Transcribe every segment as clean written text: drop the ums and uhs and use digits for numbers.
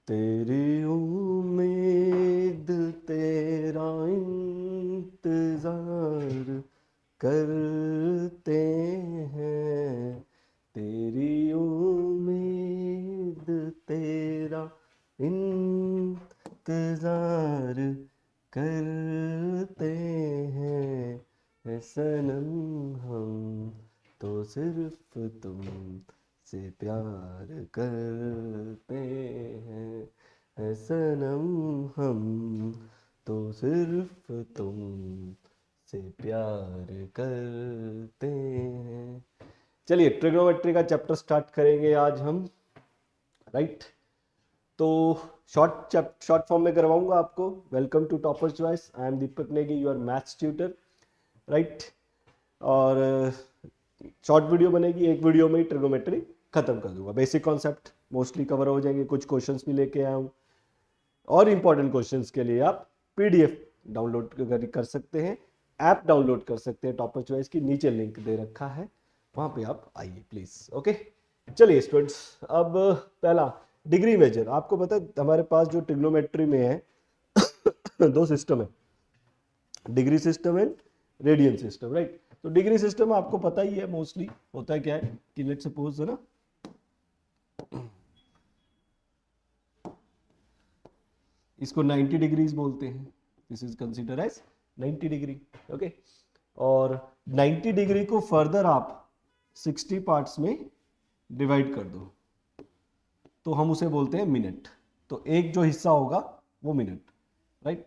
तेरी उम्मीद तेरा इंतजार करते हैं, तेरी उम्मीद तेरा इंतजार करते हैं, ऐ सनम हम तो सिर्फ तुम से प्यार करते हैं, ऐ सनम हम तो सिर्फ तुम से प्यार करते हैं। चलिए ट्रिग्नोमेट्री का चैप्टर स्टार्ट करेंगे आज हम, राइट। तो शॉर्ट फॉर्म में करवाऊंगा आपको। Welcome to Topper Choice, I am Deepak Negi, your maths tutor, right. और शॉर्ट वीडियो बनेगी, एक वीडियो में ही ट्रिग्नोमेट्री खत्म कर दूंगा। बेसिक कॉन्सेप्ट मोस्टली कवर हो जाएंगे, कुछ क्वेश्चंस भी लेके आया हूँ, और इंपॉर्टेंट क्वेश्चंस के लिए आप पीडीएफ डाउनलोड कर सकते हैं, ऐप डाउनलोड कर सकते हैं। टॉपर चॉइस की नीचे लिंक दे रखा है, वहां पे आप आइए प्लीज। ओके, चलिए स्टूडेंट्स, अब पहला डिग्री मेजर। आपको पता है हमारे पास जो ट्रिग्नोमेट्री में है दो सिस्टम है, degree system and radian system, right. तो डिग्री सिस्टम आपको पता ही है, मोस्टली होता है क्या है कि लेट्स सपोज है ना, इसको 90 डिग्रीज बोलते हैं। This is consider as 90 degree, okay. और 90 डिग्री को फर्दर आप 60 पार्ट्स में डिवाइड कर दो तो हम उसे बोलते हैं मिनट। तो एक जो हिस्सा होगा वो मिनट, राइट।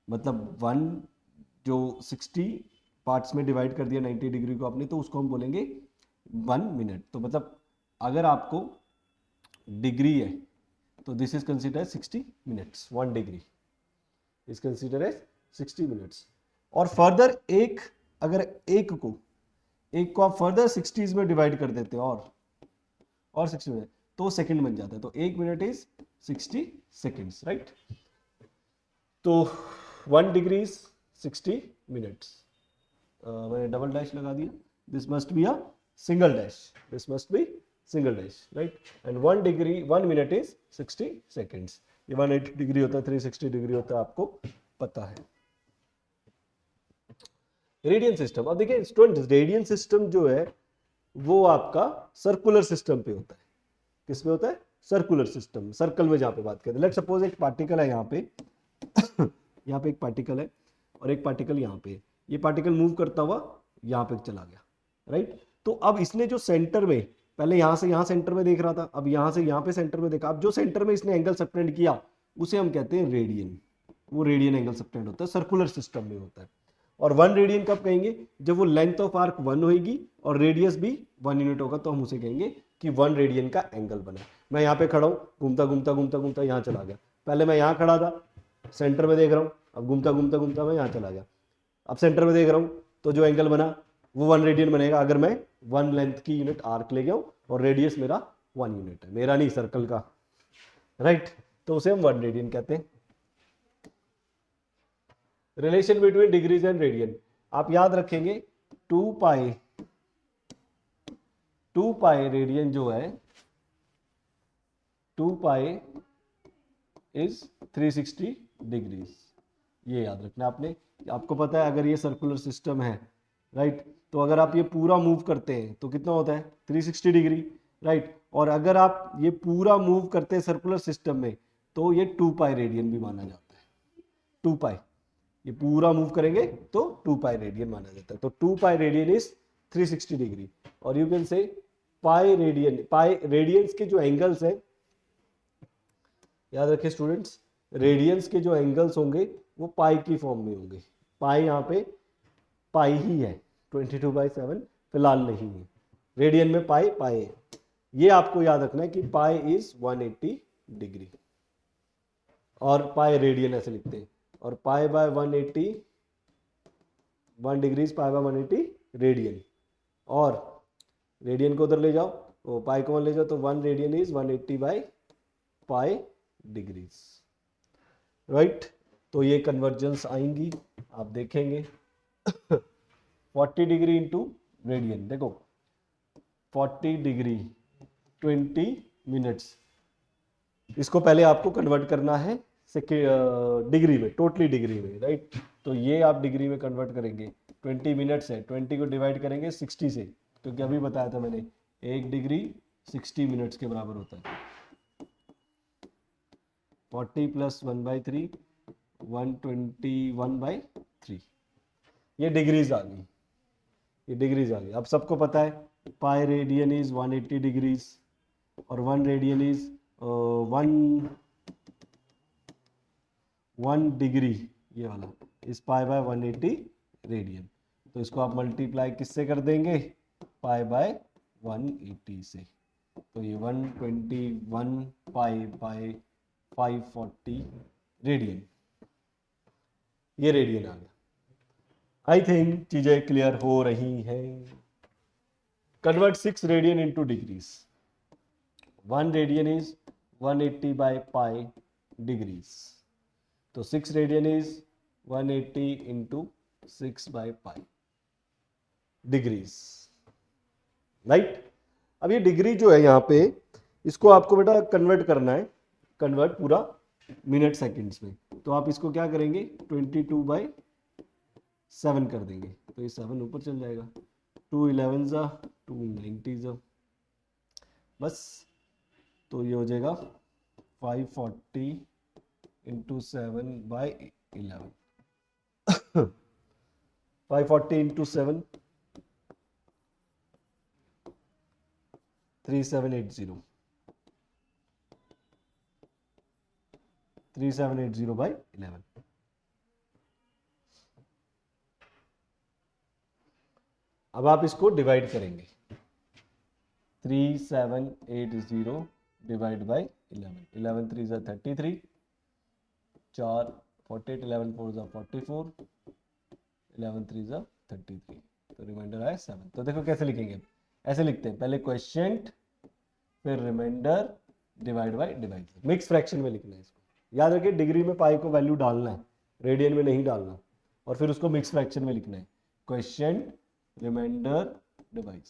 मतलब वन जो 60 पार्ट्स में डिवाइड कर दिया 90 डिग्री को आपने, तो उसको हम बोलेंगे 1 मिनट। तो मतलब अगर आपको डिग्री है तो this is consider 60 minutes, 1 degree is consider as 60 minutes. और फर्दर अगर एक को आप फर्दर 60s में डिवाइड कर देते हो और 60 मिनट, तो सेकंड बन जाता है। तो 1 मिनट इज 60 सेकंड्स, राइट। तो 1 डिग्री इज 60 मिनट्स। मैंने डबल डैश लगा दिया, this must be a single dash, this must be single dash, right. And 1 minute is 60 seconds. ये 180 डिग्री होता है, 360 डिग्री होता है, आपको पता है। रेडियन सिस्टम, अब देखिए स्टूडेंट, रेडियन सिस्टम जो है वो आपका सर्कुलर सिस्टम पे होता है। किस पे होता है? सर्कुलर सिस्टम, सर्कल में जहां पे बात करें। लेट्स सपोज एक पार्टिकल है यहाँ पे यहाँ पे एक पार्टिकल है और एक पार्टिकल यहाँ पे। ये पार्टिकल मूव करता हुआ यहाँ पे चला गया, राइट। तो अब इसने जो सेंटर में, पहले यहाँ से यहाँ सेंटर में देख रहा था, अब यहाँ से यहाँ पे सेंटर में देखा। अब जो सेंटर में इसने एंगल सबटेंड किया उसे हम कहते हैं रेडियन। वो रेडियन एंगल सबटेंड होता है, सर्कुलर सिस्टम में होता है। और 1 रेडियन कब कहेंगे? जब वो लेंथ ऑफ आर्क 1 होगी और रेडियस भी 1 यूनिट होगा, तो हम उसे कहेंगे कि 1 रेडियन का एंगल बना। मैं यहाँ पे खड़ा हूँ, घूमता घूमता घूमता घूमता यहाँ चला गया। पहले मैं यहाँ खड़ा था, सेंटर में देख रहा हूँ, अब घूमता घूमता घूमता मैं यहाँ चला गया। अब सेंटर में देख रहा हूँ, तो जो एंगल बना वो 1 रेडियन बनेगा अगर मैं 1 लेंथ की यूनिट आर्क ले गया हूँ और रेडियस मेरा 1 यूनिट है, मेरा नहीं सर्कल का, राइट। तो उसे हम 1 रेडियन कहते हैं। Relation between degrees and radian आप याद रखेंगे, 2 पाई रेडियन जो है, 2 पाई इज 360 डिग्रीज। ये याद रखना आपने। आपको पता है अगर ये सर्कुलर सिस्टम है, राइट, तो अगर आप ये पूरा मूव करते हैं तो कितना होता है? 360 डिग्री, राइट। और अगर आप ये पूरा मूव करते हैं सर्कुलर सिस्टम में तो ये 2 पाई रेडियन भी माना जाता है। 2 पाई, ये पूरा मूव करेंगे तो 2 पाई रेडियन माना जाता है। तो 2 पाई रेडियन इज 360 डिग्री। और यू कैन से पाई रेडियंस के जो एंगल्स हैं, याद रखें स्टूडेंट्स, रेडियंस के जो एंगल्स होंगे वो पाई की फॉर्म में होंगे। पाई यहाँ पे पाई ही है, 22/7 फिलहाल नहीं है। रेडियन में पाई पाई है। ये आपको याद रखना है कि पाई इज 180 डिग्री और पाई रेडियन ऐसे लिखते हैं। और pi by 180, 1 degree pi by 180 radian. और रेडियन को उधर ले जाओ, वो पाई को ले जाओ, तो 1 रेडियन इज 180/पाई डिग्रीज, राइट। तो ये कन्वर्जेंस आएंगी, आप देखेंगे 40 डिग्री इंटू रेडियन। देखो 40 डिग्री 20 मिनट्स, इसको पहले आपको कन्वर्ट करना है डिग्री में, टोटली डिग्री में, राइट। तो ये आप डिग्री में कन्वर्ट करेंगे, 20 मिनट्स है, 20 को डिवाइड करेंगे 60 से, क्योंकि अभी बताया था मैंने 1 डिग्री 60 मिनट्स के बराबर होता है। 40 + 1/3 121/3, ये डिग्रीज आ गई, ये डिग्रीज आ गई। अब सबको पता है पाई रेडियन इज 180 डिग्रीज और 1 रेडियन इज 1 डिग्री, ये वाला इस पाई बाय 180 रेडियन। तो इसको आप मल्टीप्लाई किससे कर देंगे, पाई बाय 180 से। तो ये 121 पाई बाय 540 रेडियन, ये रेडियन आ गया। आई थिंक चीजें क्लियर हो रही हैं। Convert 6 radian into degrees. 1 radian is 180 by pi degrees, तो 6 radian is 180 into 6 by pi degrees, right. अब ये डिग्री जो है यहाँ पे, इसको आपको बेटा कन्वर्ट करना है, कन्वर्ट पूरा मिनट सेकंड्स में। तो आप इसको क्या करेंगे, 22/7 कर देंगे, तो ये 7 ऊपर चल जाएगा, 2 11 2 90 बस। तो ये हो जाएगा 540 इंटू 7/11 540 इंटू 7 3780 3780/11। अब आप इसको डिवाइड करेंगे, 3780 डिवाइड बाय 11, 11 3 ज़ा 33, 4 48, 11 4 ज़ा 44, 11 3 ज़ा 33, तो रिमाइंडर आया 7। तो देखो कैसे लिखेंगे, ऐसे लिखते हैं, पहले क्वेश्चन फिर reminder divide by divide. Mix fraction में लिखना है इसको, याद रखिए डिग्री में पाई को वैल्यू डालना है, रेडियन में नहीं डालना, और फिर उसको मिक्स फ्रैक्शन में लिखना है, क्वेश्चन रिमाइंडर डिवाइड।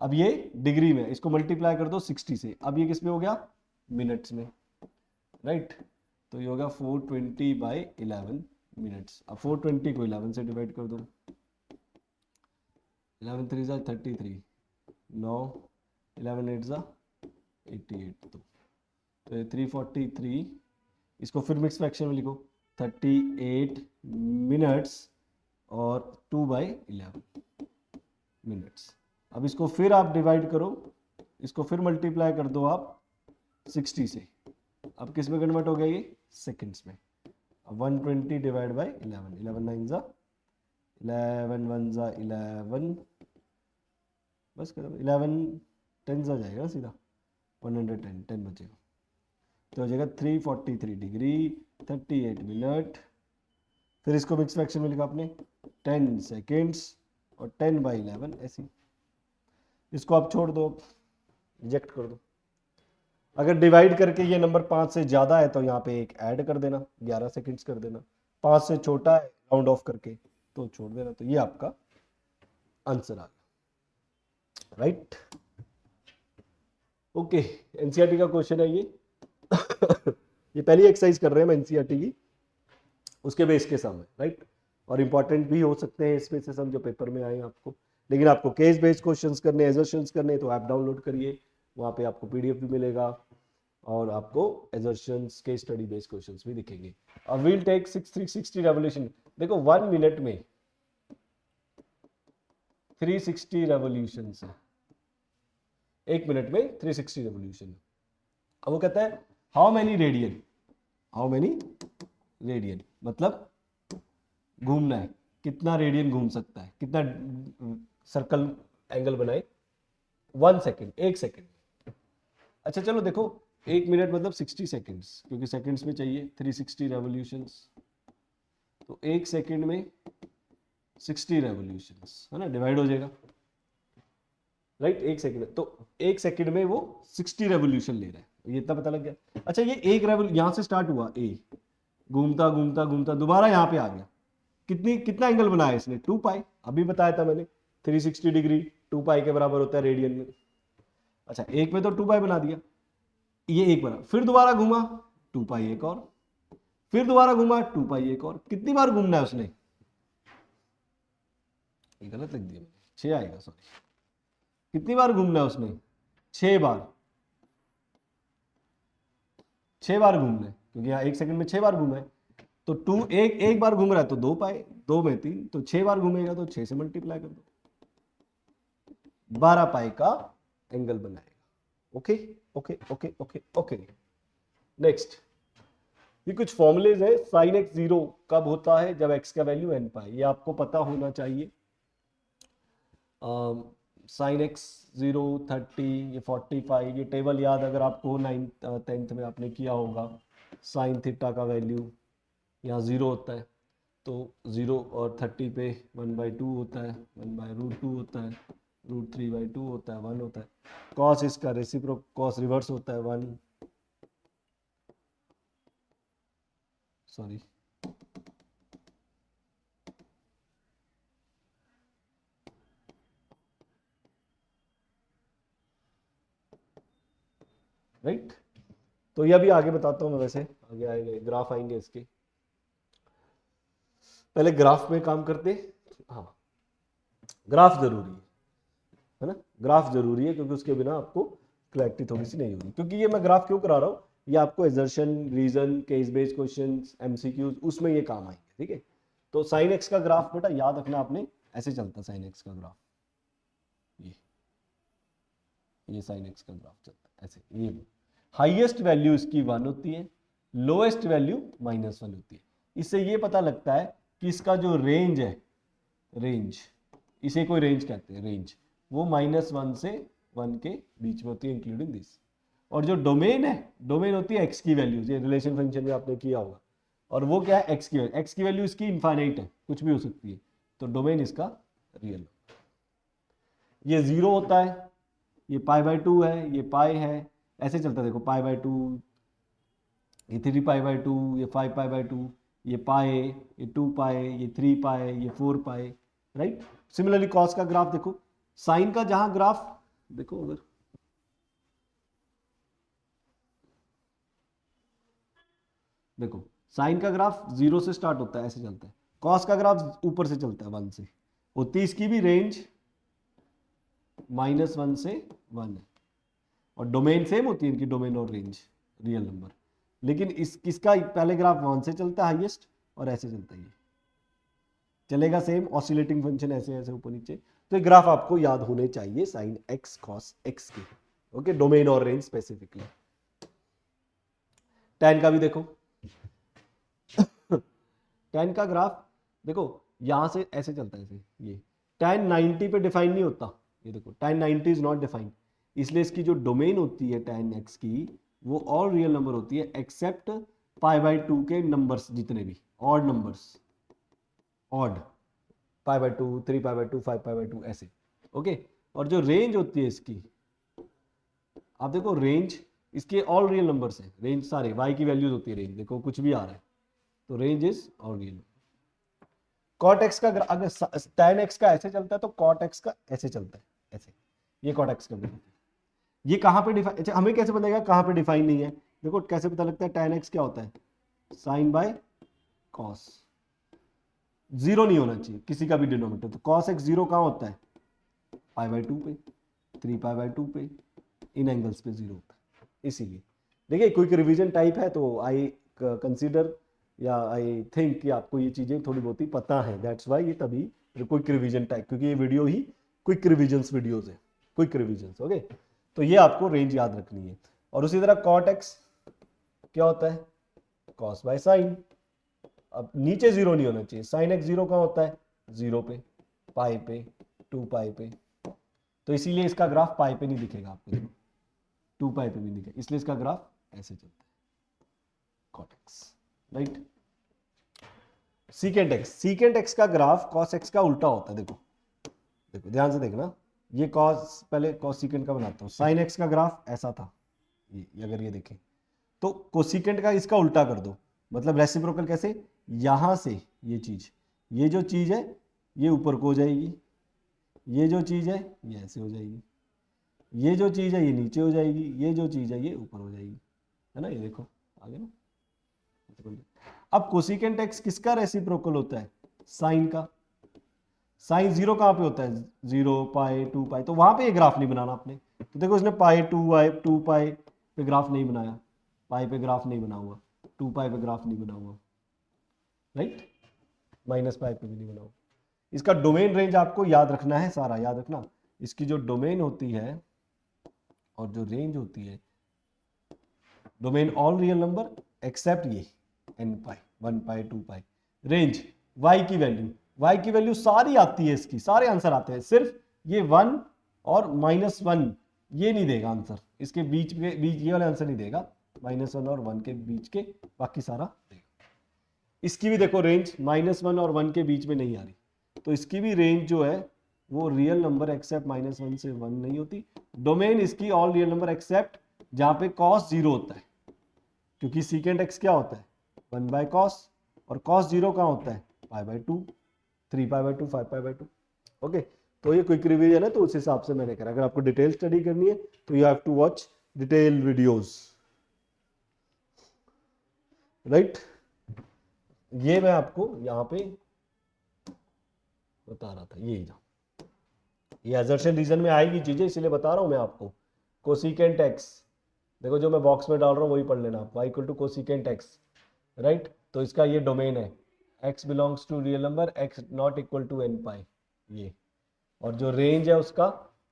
अब ये डिग्री में, इसको मल्टीप्लाई कर दो 60 से, अब ये किस में हो गया, मिनट्स में, राइट। तो ये होगा 420/11 मिनट्स। अब 420 को 11 से डिवाइड कर दो, 11 3 ज़ा 33, 9 11 8 ज़ा 88, तो ये 343, इसको फिर मिक्स फ्रैक्शन में लिखो, 38 मिनट्स और 2/11 मिनट्स। अब इसको फिर आप डिवाइड करो, इसको फिर मल्टीप्लाई कर दो आप 60 से, अब किस में कन्वर्ट हो गया, ये सेकंड्स में। अब 120 डिवाइड बाय 11, 11 9 ज़ा 11 1 ज़ा 11, बस करो, 11 10 ज़ा जाएगा सीधा, 110 10 बचेगा, तो हो जाएगा 343 डिग्री 38 मिनट। फिर इसको मिक्स फ्रैक्शन में लिखा आपने 10 सेकेंड्स और 10/11 ऐसी। इसको आप छोड़ दो, रिजेक्ट कर दो। अगर डिवाइड करके ये नंबर 5 से ज़्यादा है तो यहाँ पे एक ऐड कर देना, 11 सेकेंड्स कर देना, 5 से छोटा है राउंड ऑफ करके तो छोड़ देना। तो ये आपका आंसर आ गया, राइट। ओके, एनसीईआरटी का क्वेश्चन है ये ये पहली एक्सरसाइज कर रहे हैं हम एनसीईआरटी की, उसके बेस के सम है, राइट। और इंपॉर्टेंट भी हो सकते हैं इसमें से सम जो पेपर में आए आपको, लेकिन आपको केस बेस्ड क्वेश्चंस करने, एजर्शंस करने, तो ऐप डाउनलोड करिए, वहाँ पे आपको पीडीएफ भी मिलेगा और आपको एजर्शंस के स्टडी बेस्ड क्वेश्चंस भी दिखेंगे। अब विल टेक 360 रेवोल्यूशन। देखो 1 मिनट में 360 रेवोल्यूशन है, 1 मिनट में 360 रेवोल्यूशन। अब वो कहता है हाउ मेनी रेडियन, मतलब घूमना है, कितना रेडियन घूम सकता है, कितना सर्कल एंगल बनाए, 1 सेकेंड, 1 सेकेंड। अच्छा चलो देखो 1 मिनट मतलब 60 सेकेंड्स, क्योंकि सेकेंड्स में चाहिए 360 रेवोल्यूशंस, तो 1 सेकेंड में 60 रेवोल्यूशंस है ना, डिवाइड हो जाएगा, राइट। 1 सेकेंड, तो 1 सेकेंड में वो 60 रेवोल्यूशन ले रहा है, ये इतना पता लग गया। अच्छा ये एक रेवोल्यूशन यहाँ से स्टार्ट हुआ, ए घूमता घूमता घूमता दोबारा यहाँ पे आ गया, कितना एंगल बनाया इसने, 2 पाई, अभी बताया था मैंने 360 डिग्री 2 पाई के बराबर होता है रेडियन में। अच्छा एक में तो 2 पाई बना दिया, ये एक बार, फिर दोबारा घूमा 2 पाई एक और, फिर दोबारा घूमा 2 पाई एक और। कितनी बार घूमना है उसने, ये गलत लिख दिया मैंने, 6 आएगा सॉरी। कितनी बार घूमना है उसने, 6 बार, 6 बार घूमना है, क्योंकि यहाँ 1 सेकंड में 6 बार घूमा है। तो 2 एक बार घूम रहा है तो 2 पाए, 2 में 3, तो 6 बार घूमेगा तो 6 से मल्टीप्लाई कर दो, 12 पाई का एंगल बनाएगा। Okay okay okay okay okay. Next, ये कुछ फॉर्मूलेज है। साइन एक्स 0 कब होता है, जब एक्स का वैल्यू n पाई, ये आपको पता होना चाहिए। साइन एक्स 0, 30, ये 45, ये टेबल याद अगर आपको 9th 10th में आपने किया होगा। साइन थीटा का वैल्यू यहाँ 0 होता है, तो 0 और 30 पे 1/2 होता है, 1/√2 होता है, √3/2 होता है, 1 होता है। कॉस इसका रेसिप्रोक, कॉस रिवर्स होता है 1, सॉरी राइट। तो ये अभी आगे बताता हूँ मैं, वैसे आगे आएंगे ग्राफ आएंगे इसके, पहले ग्राफ में काम करते। हाँ, ग्राफ जरूरी है ना, ग्राफ जरूरी है, क्योंकि उसके बिना आपको क्लैरिटी थोड़ी सी नहीं होगी। क्योंकि ये मैं ग्राफ क्यों करा रहा हूँ, ये आपको assertion, reason, case based questions, MCQs, उसमें ये काम आएंगे। ठीक है, तो साइन एक्स का ग्राफ बेटा याद रखना आपने, ऐसे चलता है साइन एक्स का ग्राफ, ये साइन एक्स का ग्राफ चलता है ऐसे। ये हाईएस्ट वैल्यू इसकी 1 होती है, लोएस्ट वैल्यू -1 होती है। इससे ये पता लगता है कि इसका जो रेंज है, रेंज, इसे कोई रेंज कहते हैं, रेंज, वो -1 से 1 के बीच में होती है, इंक्लूडिंग दिस। और जो डोमेन है, डोमेन होती है एक्स की वैल्यूज, ये रिलेशन फंक्शन में आपने किया होगा। और वो क्या है, एक्स की वैल्यू, एक्स की वैल्यू इसकी इनफाइनाइट है, कुछ भी हो सकती है, तो डोमेन इसका रियल। ये 0 होता है, ये π/2 है, ये पाई है, ऐसे चलता है। देखो π/2, ये 3π/2, ये 5π/2, ये पाए, ये 2 पाए, ये 3 पाए, ये 4 पाए, राइट। सिमिलरली कॉस का ग्राफ देखो, साइन का जहां ग्राफ देखो, अगर देखो साइन का ग्राफ 0 से स्टार्ट होता है, ऐसे चलता है। कॉस का ग्राफ ऊपर से चलता है 1 से, होती है इसकी भी रेंज -1 से 1 है, और डोमेन सेम होती है इनकी, डोमेन और रेंज, रियल नंबर। लेकिन इसका पहले ग्राफ 1 से चलता है हाईएस्ट, और ऐसे चलता है, ये चलेगा सेम ऑसिलेटिंग फंक्शन, ऐसे ऐसे ऊपर नीचे। तो ये ग्राफ आपको याद होने चाहिए, साइन एक्स कॉस एक्स के। ओके, डोमेन और रेंज स्पेसिफिकली। टैन का भी देखो, टैन का ग्राफ देखो, यहां से ऐसे चलता है, ऐसे। ये टैन 90 पे डिफाइन नहीं होता, ये देखो टैन 90 इज नॉट डिफाइंड, इसलिए इसकी जो डोमेन होती है टैन एक्स की, वो ऑल रियल नंबर होती है एक्सेप्ट π/2 के नंबर्स, जितने भी ऑड नंबर्स, ऑड, π/2, 3π/2, 5π/2, ऐसे। ओके, और जो रेंज होती है इसकी, आप देखो रेंज इसके ऑल रियल नंबर्स है, रेंज सारे y की वैल्यूज होती है, रेंज देखो कुछ भी आ रहा है, तो range is all real. Cot X का अगर tan एक्स का ऐसे चलता है, तो कॉट एक्स का ऐसे चलता है, ऐसे। ये कॉट एक्स का, ये कहां पे डिफाइन, अच्छा हमें कैसे बताएगा कहां पे डिफाइन नहीं है। देखो कैसे पता लगता है, tan एक्स क्या होता है, साइन बाय कॉस, 0 नहीं होना चाहिए किसी का भी डिनोमिनेटर, तो cos x 0 कहां होता है, π/2 पे, 3π/2 पे, इन एंगल्स पे 0 होता है। इसीलिए देखिए, क्विक रिवीजन टाइप है, तो आई कंसीडर या आई थिंक कि आपको ये चीजें थोड़ी बहुत ही पता है, दैट्स वाई ये तभी क्विक रिवीजन टाइप, क्योंकि ये वीडियो ही क्विक रिवीजन्स वीडियोज है, क्विक रिवीजन्स। ओके, तो ये आपको रेंज याद रखनी है। और उसी तरह कॉट एक्स क्या होता है, कॉस बाय साइन। अब नीचे 0 नहीं होना चाहिए, साइन एक्स 0 कहां होता है, 0 पे, पाई पे, 2 पाई पे, तो इसीलिए इसका ग्राफ पाई पे नहीं दिखेगा आपको, 2 पाई पे भी दिखेगा, इसलिए इसका ग्राफ ऐसे चलता है, cot X, right. Secant X, secant X का ग्राफ कॉस एक्स का उल्टा होता है। देखो देखो ध्यान से देखना, ये कॉस, पहले कॉस सीकेंट का बनाता हूँ। साइन एक्स का ग्राफ ऐसा था, ये अगर ये देखें, तो कोसिकेंट का इसका उल्टा कर दो, मतलब रेसिप्रोकल कैसे, यहां से ये चीज, ये जो चीज है ये ऊपर को हो जाएगी, ये जो चीज है ये ऐसे हो जाएगी, ये जो चीज़ है ये नीचे हो जाएगी, ये जो चीज़ है ये ऊपर हो जाएगी, है ना। ये देखो आगे ना। अब कोसिकेंट एक्स किसका रेसिप्रोकल होता है? साइन का। साइन जीरो कहाँ पे होता है? 0 पाई 2 पाई, तो वहां पे ये ग्राफ नहीं बनाना आपने। तो देखो इसने पाई 2 पाई पे ग्राफ नहीं बनाया, पाई पे ग्राफ नहीं बना हुआ, 2 पाई पे ग्राफ नहीं बना हुआ, राइट, माइनस पाई पे भी नहीं बना हुआ। इसका डोमेन रेंज आपको याद रखना है, सारा याद रखना। इसकी जो डोमेन होती है और जो रेंज होती है, domain all real number except ये n पाई, 1 पाई 2 पाई। रेंज y की वैल्यू सारी आती है, इसकी सारे आंसर आते हैं, सिर्फ ये 1 और -1 ये नहीं देगा आंसर, इसके बीच ये वाले आंसर नहीं देगा, -1 और 1 के बीच के, बाकी सारा देगा। इसकी भी देखो रेंज -1 और 1 के बीच में नहीं आ रही, तो इसकी भी रेंज जो है वो रियल नंबर एक्सेप्ट -1 से 1 नहीं होती। डोमेन इसकी ऑल रियल नंबर एक्सेप्ट जहां पे cos 0 होता है, क्योंकि सीकेंट एक्स क्या होता है? 1 बाय कॉस, और cos 0 कहाँ होता है? पाई by 2, 3 pi by 2, 5 pi by 2। Okay, तो ये क्विक रिवीजन है, तो उस हिसाब से मैंने करा। अगर आपको डिटेल स्टडी करनी है तो you have to watch detail videos, right. ये मैं आपको यहाँ पे बता रहा था, ये असर्शन रीजन में आएगी चीजें, इसलिए बता रहा हूं मैं आपको। कोसिकेंट एक्स, देखो जो मैं बॉक्स में डाल रहा हूँ वही पढ़ लेना आप, y equal to cosecant X, right. तो इसका ये डोमेन है, x belongs to real number, x not equal to n pi, ये। और जो रेंज है उसका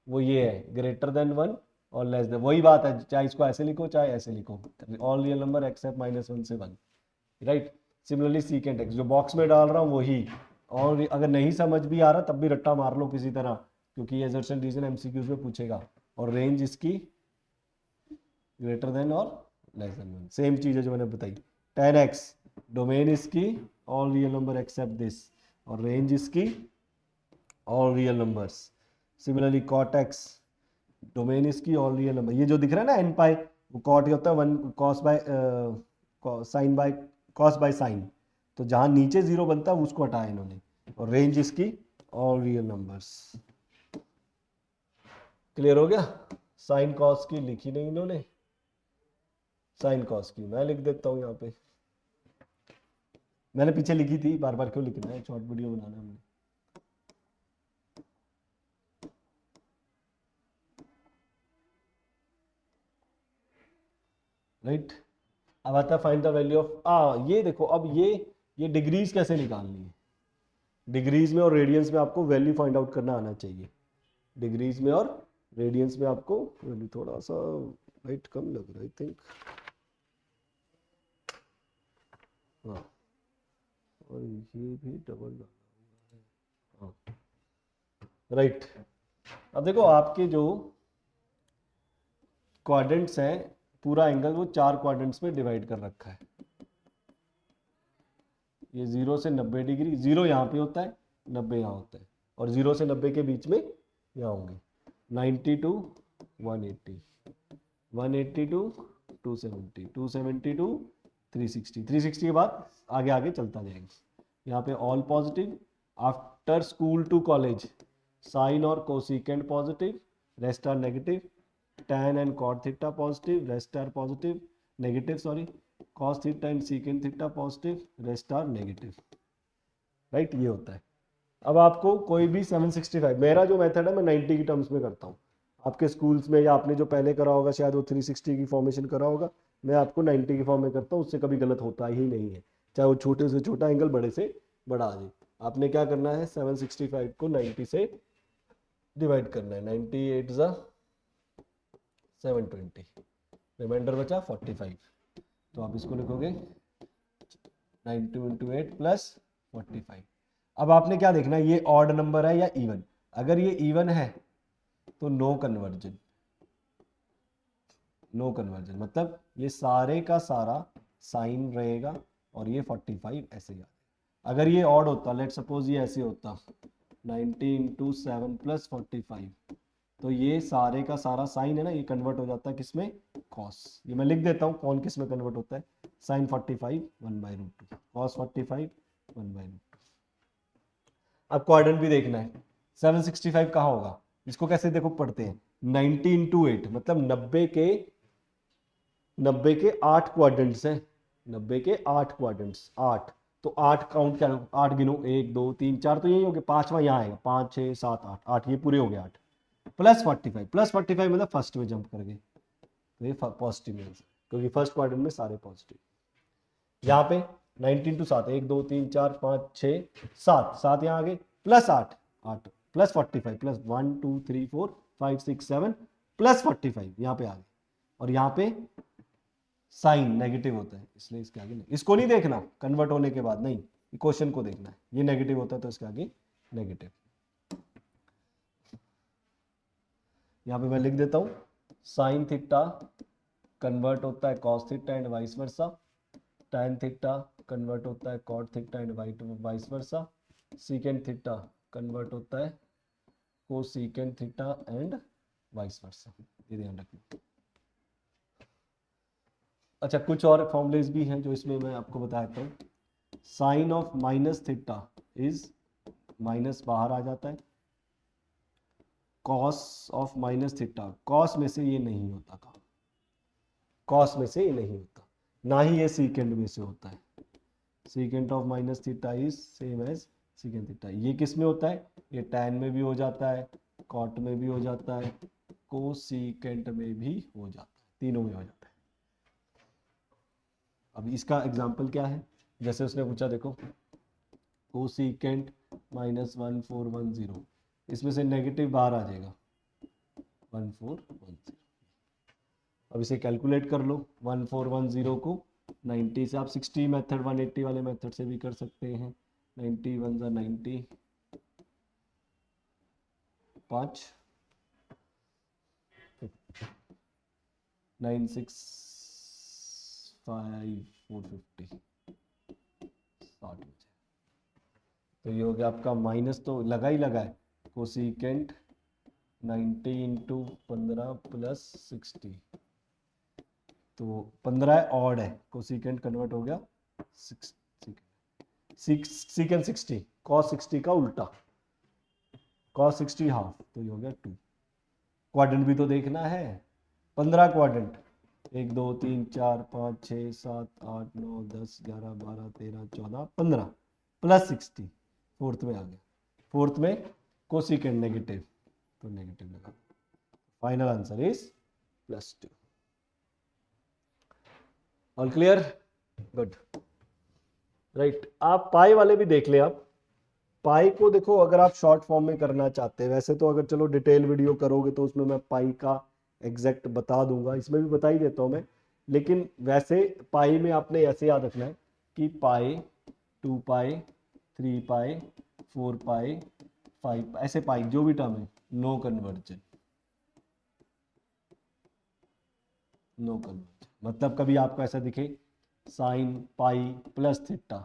वो ये है, ग्रेटर देन 1 और लेस देन, वही बात है, चाहे इसको ऐसे लिखो चाहे ऐसे लिखो, ऑल रियल नंबर एक्सेप्ट -1 से 1, राइट। सिमिलरली सीकेंट एक्स जो बॉक्स में डाल रहा हूँ वही, और अगर नहीं समझ भी आ रहा तब भी रट्टा मार लो किसी तरह, क्योंकि ये असर्शन रीजन एमसीक्यूज में पूछेगा। और रेंज इसकी ग्रेटर देन और लेस देन 1, सेम चीज है जो मैंने बताई। 10x डोमेन इसकी all real number except this, और रेंज इसकी all real numbers. Similarly cot x domain इसकी ऑल रियल नंबर, ये जो दिख रहा है ना n पाई, वो cot ही होता है 1 cos by sine by cos by sine, तो जहां नीचे 0 बनता है उसको हटाया इन्होंने, और रेंज इसकी ऑल रियल नंबर्स। क्लियर हो गया? साइन कॉस की लिखी नहीं इन्होंने, साइन कॉस की मैं लिख देता हूं यहाँ पे, मैंने पीछे लिखी थी, बार बार क्यों लिखना है, शॉर्ट वीडियो बनाना हमने। राइट, अब आता है फाइंड द वैल्यू ऑफ, ये देखो अब ये डिग्रीज कैसे निकालनी है। डिग्रीज में और रेडियंस में आपको वैल्यू फाइंड आउट करना आना चाहिए। डिग्रीज में और रेडियंस में आपको वैल्यू, थोड़ा सा लाइट कम लग रहा है आई थिंक, हाँ, और ये भी डबल लगा हुआ है, हाँ, राइट। अब देखो आपके जो क्वाड्रेंट्स हैं, पूरा एंगल वो 4 क्वाड्रेंट्स में डिवाइड कर रखा है। ये 0 से 90 डिग्री, 0 यहाँ पे होता है, 90 यहाँ होता है, और 0 से 90 के बीच में यहाँ होंगे। 90 टू 180, 180 टू 270, 270 टू 360, 360 के बाद आगे आगे चलता जाएगा। यहाँ पे all positive, after school to college sine और cosecant positive, rest are negative, tan and cot theta positive, rest are positive, negative sorry, cos theta and secant theta positive, rest are negative, right. ये होता है। अब आपको कोई भी 765, मेरा जो मेथड है मैं 90 की टर्म्स में करता हूँ, आपके स्कूल्स में या आपने जो पहले करा होगा शायद वो 360 की फॉर्मेशन करा होगा, मैं आपको 90 की फॉर्म में करता हूँ, उससे कभी गलत होता ही नहीं है, चाहे वो छोटे से छोटा एंगल बड़े से बड़ा आ जाए। आपने क्या करना है, 765 को 90 से डिवाइड करना है, 98 ज़ा 720, रिमाइंडर बचा 45, तो आप इसको लिखोगे 90 इंटू 8 प्लस 45। अब आपने क्या देखना है, ये ऑड नंबर है या इवन। अगर ये इवन है तो नो कन्वर्जन, नो कन्वर्जन मतलब ये सारे का सारा साइन रहेगा और ये 45 ऐसे ही। अगर ये ऑड होता, लेट सपोज ये ऐसे होता 90 इंटू 7 प्लस 45, तो ये सारे का सारा साइन है ना, ये कन्वर्ट हो जाता है किसमें, कॉस। ये मैं लिख देता हूँ कौन किस में कन्वर्ट होता है, साइन 45 1/√2, कॉस 45 1/√2। अब क्वाड्रेंट भी देखना है, 765 कहाँ होगा, इसको कैसे देखो पढ़ते हैं, 90 इंटू 8 मतलब 90 के 8 क्वाड्रेंट्स हैं, 90 के 8 क्वाड्रेंट्स, 8। तो 8 काउंट क्या, 8 गिनो, 1 2 3 4, तो यही हो गया, पांचवा यहाँ आएगा, 5 6 7 8, 8 ये पूरे हो गए 8 प्लस 45, प्लस 45 मतलब फर्स्ट में जंप कर गए, तो ये पॉजिटिव में आंसर, क्योंकि फर्स्ट क्वाड्रेंट में सारे पॉजिटिव। यहाँ पे 19 टू 7, 1 2 3 4 5 6 7, 7 यहाँ आगे प्लस 8, 8 प्लस 45 प्लस 1 2 3 4 5 6 7 प्लस 45 यहाँ पे आगे, और यहाँ पे साइन नेगेटिव होता है इसलिए इसके आगे नहीं, इसको नहीं देखना कन्वर्ट होने के बाद, नहीं क्वेश्चन को देखना है, ये नेगेटिव होता है तो इसके आगे नेगेटिव। यहाँ पे मैं लिख देता हूँ साइन थीटा कन्वर्ट होता है cos theta and vice versa, tan theta convert होता है cot theta and vice versa, secant theta convert होता है cosecant theta and vice versa, ये ध्यान रखना। अच्छा कुछ और फॉर्मूलेस भी हैं जो इसमें मैं आपको बताता हूँ। Sine of minus theta is, minus बाहर आ जाता है, cos of minus theta, cos में से ये नहीं होता का, कॉस में से ये नहीं होता, ना ही ये सीकेंड में से होता है, secant of minus theta is same as secant theta. ये किस में होता है, ये टैन में भी हो जाता है, कॉट में भी हो जाता है, कोसीकेंट में भी हो जाता है, तीनों में हो जाता है। अब इसका एग्जांपल क्या है, जैसे उसने पूछा देखो कोसीकेंट -1410, इसमें से नेगेटिव बाहर आ जाएगा 1410। अब इसे कैलकुलेट कर लो, 1410 को 90 से आप 60 मेथड 180 वाले मेथड से भी कर सकते हैं, 90 1 जा 90, 5 9 6 5 450 60। तो ये हो गया आपका, माइनस तो लगा ही लगा है, कोसिकेंट 90 इंटू 15 प्लस 60, तो 15 ऑड है, कोसिकेंट कन्वर्ट हो गया सीकेंट 60, कॉस 60 का उल्टा, कॉस 60 हाफ, तो ये हो गया 2। क्वाड्रेंट भी तो देखना है, 15 क्वाड्रेंट, 1 2 3 4 5 6 7 8 9 10 11 12 13 14 15 प्लस 60, फोर्थ में आ गया, फोर्थ में कोसिकेंट नेगेटिव, तो नेगेटिव लगा, final answer is +2। All clear, good, right. आप पाई वाले भी देख ले, आप पाई को देखो, अगर आप शॉर्ट फॉर्म में करना चाहते हैं, वैसे तो अगर चलो डिटेल वीडियो करोगे तो उसमें मैं पाई का एग्जैक्ट बता दूंगा, इसमें भी बता ही देता हूं मैं, लेकिन वैसे पाई में आपने ऐसे याद रखना है कि पाई 2 पाई 3 पाई 4 पाई 5, ऐसे पाई जो भी टर्म है, नो कन्वर्जन, नो कन्वर्जन मतलब कभी आपको ऐसा दिखे साइन पाई प्लस थीटा,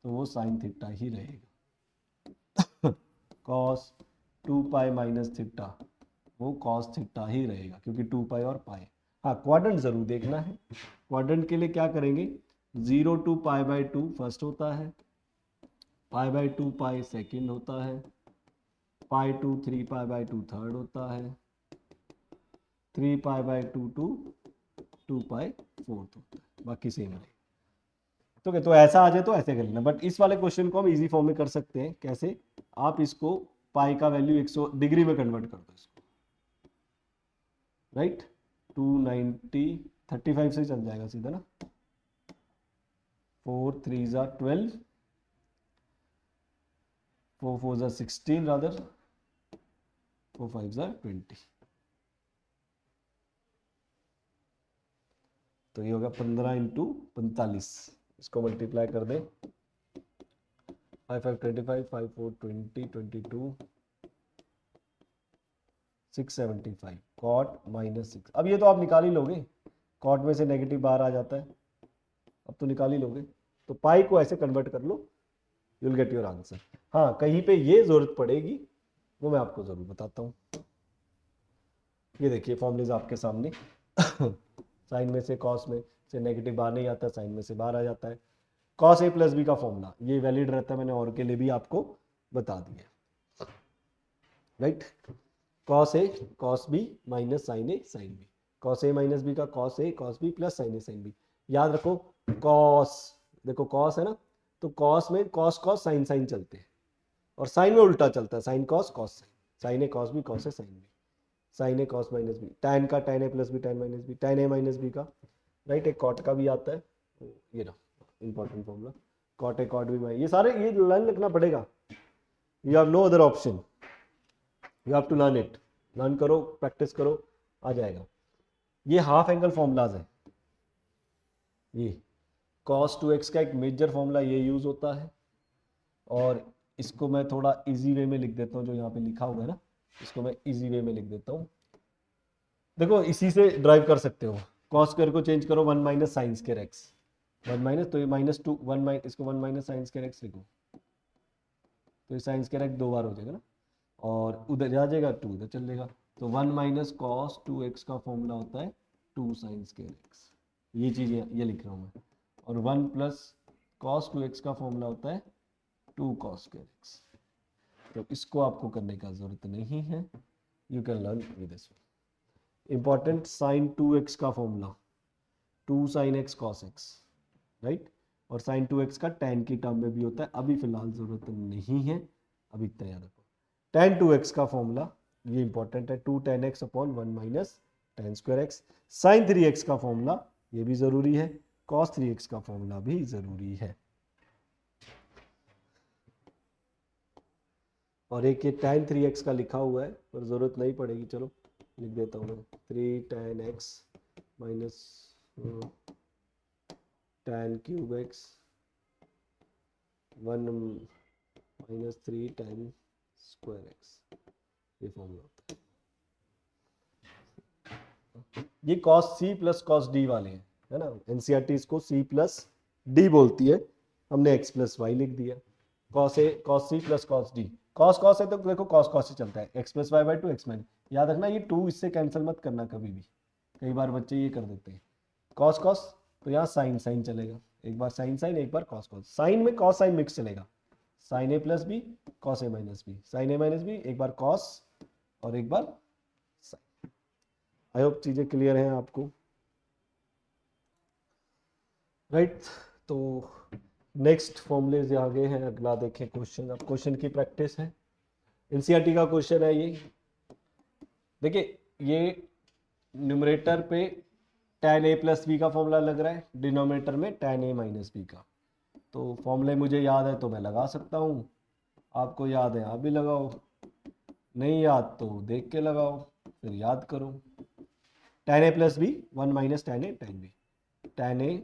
तो वो साइन थीटा ही रहेगा, कॉस 2 पाई माइनस थीटा, वो कॉस थीटा ही रहेगा, क्योंकि 2 पाई और पाई। हाँ क्वाड्रेंट जरूर देखना है, क्वाड्रेंट के लिए क्या करेंगे, 0 टू पाई बाई 2 फर्स्ट होता है, पाई बाई 2 पाई सेकेंड होता है, pi to 3 pi by 2 third होता है, 3 pi by 2 to 2 pi fourth होता है, बाकी सेम है। तो ऐसा आ जाए तो ऐसे कर लेना, बट इस वाले क्वेश्चन को हम इजी फॉर्म में कर सकते हैं, कैसे, आप इसको पाई का वैल्यू 100 डिग्री में कन्वर्ट कर दो इसको, राइट, 290 35 से चल जाएगा सीधा ना, 4 3 जा 12, 4 4 जा 16 रादर, 4 5 जा 20, तो ये होगा 15 इंटू 45, इसको मल्टीप्लाई कर दें, 5 5 25 5 4 20 22 675 कॉट -6। अब ये तो आप निकाल ही लोगे, कॉट में से नेगेटिव बाहर आ जाता है, अब तो निकाल ही लोगे, तो पाई को ऐसे कन्वर्ट कर लो, you will get your answer. हाँ कहीं पे ये जरूरत पड़ेगी, वो मैं आपको जरूर बताता हूँ। ये देखिए फॉर्मूलेज आपके सामने, साइन में से कॉस में से नेगेटिव बाहर नहीं आता, साइन में से बाहर आ जाता है, कॉस ए प्लस बी का फॉर्मूला ये वैलिड रहता है, मैंने और के लिए भी आपको बता दिया, right. Cos A cos B minus sign A sine B, cos A minus B का cos A cos B plus sign A sine B. याद रखो कॉस, देखो कॉस है ना, तो कॉस में कॉस कॉस साइन साइन चलते हैं, और साइन में उल्टा चलता है, sine cos cos sine, sine A cos B cos A sine B, sine A cos minus B, tan का tan A plus B tan minus B, tan A minus B का, right, एक cot का भी आता है, ये ना important formula, cot A cot B minus, ये सारे ये लर्न लिखना पड़ेगा, you have no other option, you have to learn it, learn करो प्रैक्टिस करो, आ जाएगा। ये हाफ एंगल फॉर्मूलाज है, ये cos 2x का एक मेजर फॉर्मूला ये यूज होता है, और इसको मैं थोड़ा इजी वे में लिख देता हूँ, जो यहाँ पे लिखा हुआ है ना, इसको मैं इजी वे में लिख देता हूँ। देखो इसी से ड्राइव कर सकते हो, कॉस स्क्वायर को चेंज करो 1 minus sine square x, 1 minus, तो ये माइनस 2 1 माइनस, इसको 1 माइनस साइन स्क्वायर एक्स लिखो, तो ये साइन स्क्वायर एक्स 2 बार हो जाएगा ना, और उधर जा जाएगा 2 इधर चल जाएगा, तो 1 माइनस कॉस 2x का फॉर्मूला होता है 2 साइन स्क्वायर एक्स, ये चीज़ ये लिख रहा हूँ मैं, और 1 प्लस कॉस 2x का फॉर्मूला होता है 2 कॉस स्क्वायर एक्स। तो इसको आपको करने का जरूरत नहीं है, you can learn with this. Important, sine 2x का formula 2 sine X cos X, right, और साइन 2x का tan की टर्म में भी होता है, अभी फिलहाल जरूरत नहीं है, अभी इतना याद रखो। tan 2x का फॉर्मूला ये इंपॉर्टेंट है, 2 tan x upon 1 minus tan square X. Sine 3x का फॉर्मूला ये भी जरूरी है, cos 3x का फॉर्मूला भी जरूरी है, और एक ये tan 3x का लिखा हुआ है पर जरूरत नहीं पड़ेगी, चलो लिख देता हूँ मैं, 3 tan x minus tan cube x 1 minus 3 tan square x, ये फॉर्मूला होता है। ये cos c plus cos d वाले हैं, है ना, एनसीईआरटी इसको c प्लस d बोलती है, हमने x प्लस वाई लिख दिया, cos a cos c plus cos d, cos cos है तो देखो cos cos से चलता है, x plus Y by 2 x minus, याद रखना ये 2 इससे कैंसिल मत करना कभी भी, कई बार बच्चे ये कर देते हैं, cos cos तो यहाँ साइन साइन चलेगा, एक बार साइन साइन एक बार cos cos, साइन में cos साइन मिक्स चलेगा, sign A plus B cos A minus B, sine A minus B एक बार कॉस और एक बार साइन। आई होप चीजें क्लियर हैं आपको, राइट। तो नेक्स्ट फॉर्मूले से आगे हैं, अगला देखें क्वेश्चन, अब क्वेश्चन की प्रैक्टिस है, एनसीईआरटी का क्वेश्चन है ये, देखिए ये न्यूमरेटर पे tan a प्लस बी का फॉर्मूला लग रहा है, डिनोमिनेटर में tan a माइनस बी का, तो फॉर्मूले मुझे याद है तो मैं लगा सकता हूँ, आपको याद है आप भी लगाओ, नहीं याद तो देख के लगाओ, फिर याद करो। tan a plus B 1 minus tan a tan b, tan a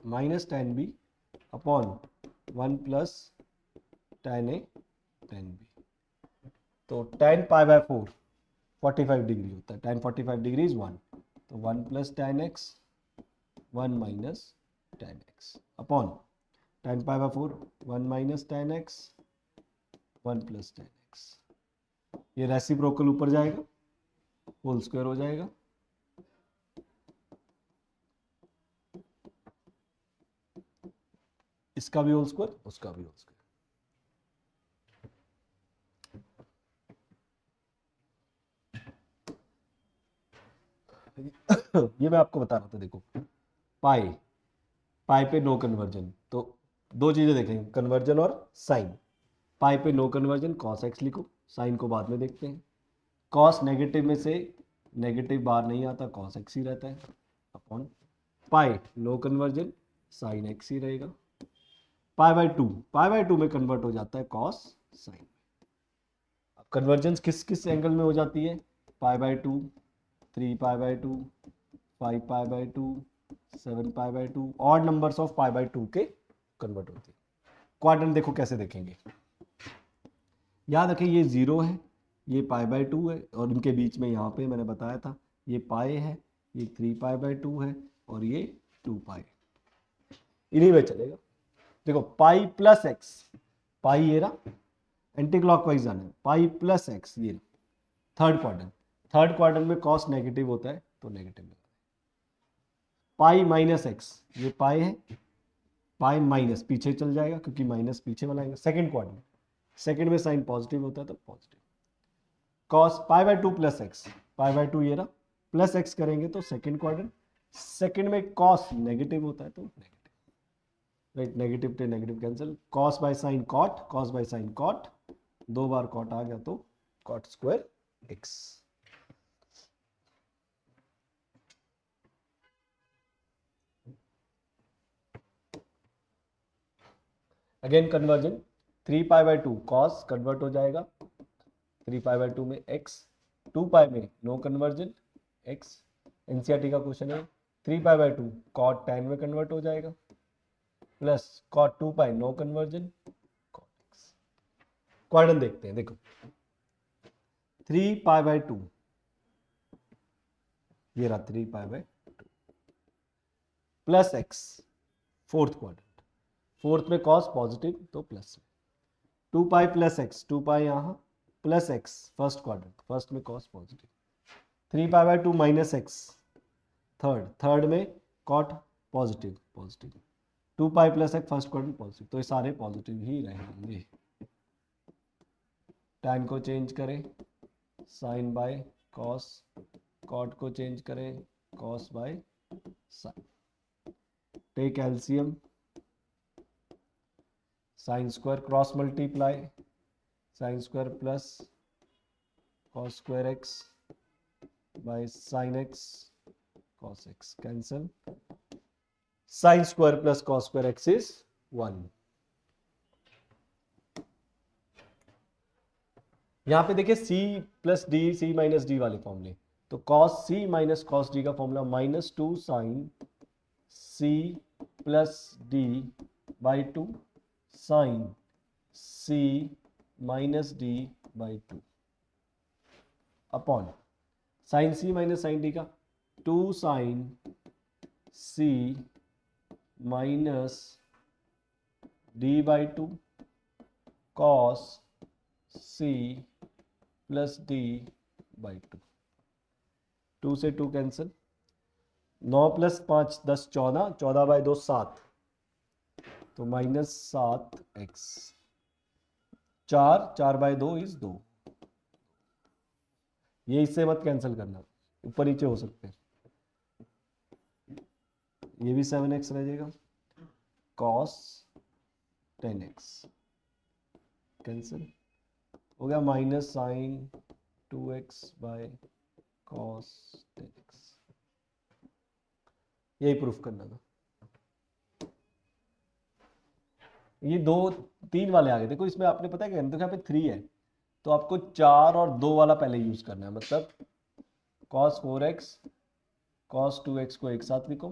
minus tan b upon 1 plus tan a tan b, तो tan पाई बाय 4 45 डिग्री होता है, tan 45 डिग्री इज 1, तो 1 plus tan x 1 minus tan x upon tan pi by 4 1 minus tan x 1 plus tan x, ये reciprocal ऊपर जाएगा, whole square हो जाएगा, इसका भी होल स्क्वायर उसका भी होल स्क्वायर। ये मैं आपको बता रहा था, देखो पाई, पाई पे नो कन्वर्जन, तो दो चीजें देखेंगे, कन्वर्जन और साइन। पाई पे नो कन्वर्जन कॉस एक्स लिखो, साइन को बाद में देखते हैं, कॉस नेगेटिव में से नेगेटिव बाहर नहीं आता, कॉस एक्स ही रहता है, upon pi no conversion sine x ही रहेगा, पाई बाय टू में कन्वर्ट हो जाता है कॉस साइन। अब कन्वर्जेंस किस किस एंगल में हो जाती है, पाई by 2 3 pi by 2 5 pi by 2 7 pi by 2, odd numbers of pi by 2 के कन्वर्ट होती है। क्वाड्रेंट देखो कैसे देखेंगे, याद रखें ये 0 है, ये पाई बाय 2 है, और इनके बीच में यहाँ पे मैंने बताया था ये पाई है, ये 3 पाई बाय 2 है, और ये 2 पाई, इन्हीं में चलेगा। देखो पाई प्लस एक्स, पाई ये रहा, एंटी क्लॉकवाइज जाना है, पाई प्लस एक्स ये थर्ड क्वाड्रेंट, थर्ड क्वाड्रेंट में कॉस नेगेटिव होता है तो नेगेटिव लगा, पाई माइनस एक्स, ये पाई है, पाई माइनस पीछे चल जाएगा क्योंकि माइनस पीछे वाला आएगा, सेकंड क्वाड्रेंट, सेकंड में साइन पॉजिटिव होता है तो positive, cos pi by 2 plus x, pi by 2 ये रहा, प्लस एक्स करेंगे तो सेकंड क्वाड्रेंट, सेकंड में कॉस नेगेटिव होता है तो नेगेटिव, राइट, नेगेटिव से negative cancel, cos by sine cot, cos by sine cot, 2 बार कॉट आ गया तो cot square x. Again conversion, 3 pi by 2 cos convert हो जाएगा 3 पाई बाय 2 में x, 2 पाई में नो कन्वर्जन x, एनसीईआरटी का क्वेश्चन है, 3 पाई बाय 2 कॉट tan में कन्वर्ट हो जाएगा plus cot 2 pi no conversion cot x। Quadrant देखते हैं, देखो 3 पाई बाय 2, ये रहा 3 pi by 2 plus x, fourth quadrant, fourth में कॉस पॉजिटिव तो प्लस में, 2 पाई प्लस एक्स, 2 पाई यहाँ plus x, first quadrant, first में cos positive, 3 pi by 2 minus x, third, third में cot positive positive, 2 pi plus x first quadrant positive, तो ये सारे positive ही रहेंगे। टैन को चेंज करें साइन बाय कॉस, कॉट को चेंज करें cos by sine, take LCM, sine square cross multiply, sine square plus cos square X by sine X cos X, cancel, sine square plus cos square X is 1। यहां पे देखिए c plus D, C minus D वाले फॉर्मूले, तो cos C minus cos D का formula -2 sine C plus D by 2 sine C minus D by 2 upon sine C minus sine D का 2 sine C minus D by 2 cos C plus D by 2, 2 से 2 cancel, 9 plus 5 10 14, 14 by 2 7, तो -7x, 4, 4 by 2 is 2, ये इससे मत cancel करना, ऊपर नीचे हो सकते हैं, ये भी 7x रह जाएगा, cos 10x कैंसिल हो गया, minus sign 2x bye cos 10x, यही प्रूफ करना था। ये 2 3 वाले आ गए, देखो इसमें आपने पता है क्या, देखो यहाँ पे 3 है तो आपको 4 और 2 वाला पहले यूज करना है, मतलब cos 4x cos 2x को एक साथ लिखो,